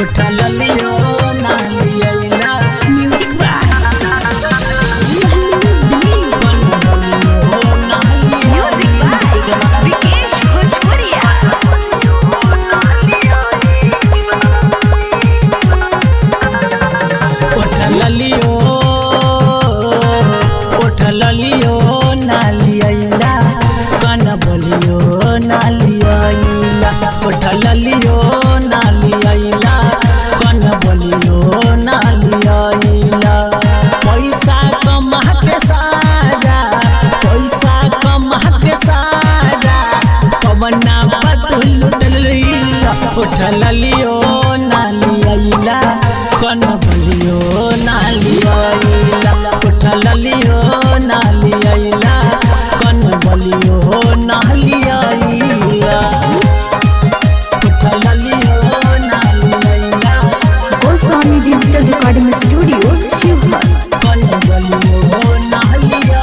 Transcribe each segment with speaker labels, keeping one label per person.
Speaker 1: उठा लियो नालिया
Speaker 2: music by music by Vikesh Bhojpuriya.
Speaker 1: उठा लियो नालिया कन बोलियो नालिया उठा लियो नालिया कन बोलियो नालिया पैसा कमा के सारा पैसा कमा के सारा पवना बदल उठा लियो नालिया कन बोलियो नालिया उठा लियो नालिया कन बोलियो नालिया उठा लियो नालिया
Speaker 2: Goswami digital recording studio Sheohar.
Speaker 1: कन बोलियो नालिया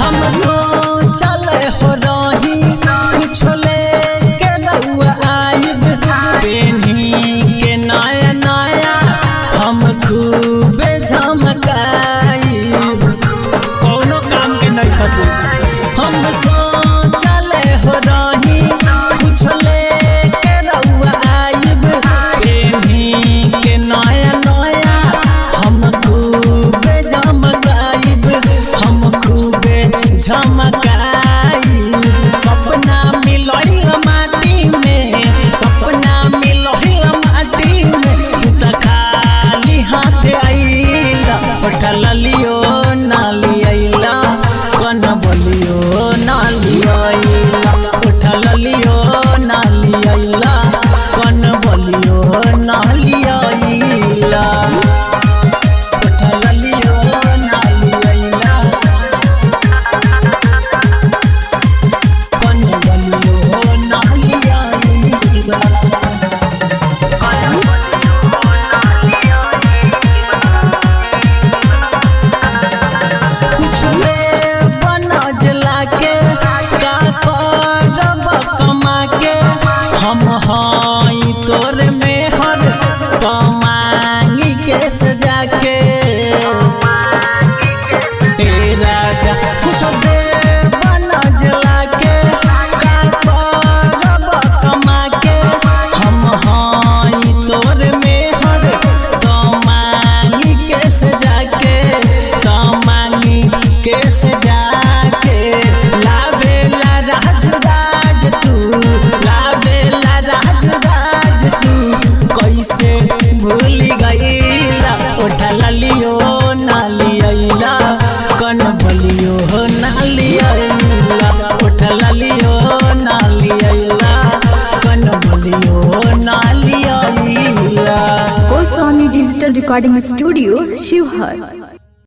Speaker 1: हम सोचल हो रही कुछ लेके रउआ आइब पेन्ही के नया नया हम खूबे झमकाइब कोनो काम के नहीं खतु हम सोचल हो रही कुछ लेके रउआ आइब पेन्ही के नया नया हम खूबे झमकाइब हम खूबे झमकाइब सपना मिलइल माटी में सपना मिलइल माटी में तू त खाली हाथ आइल उठा लियो नालिया कन बोलियो नालिया उठा लियो नालिया कन बोलियो नालिया उठा लियो नालिया कन बोलियो नालिया कुछ ले बनजला के का करब कमा के हम हई तोर में हर कमांगी के सजा के हे राजा कुछ दे बनजला के का करब कमा के हम हई तोर में हर कमांगी के सजा के कमांगी के सजा के लावेला राज राज तू लावेला राज राज तू कैसे भूल गईला उठा लियो नालिया कन बोलियो नालिया उठा लियो नालिया कन बोलियो नालिया
Speaker 2: Goswami digital recording studio Sheohar.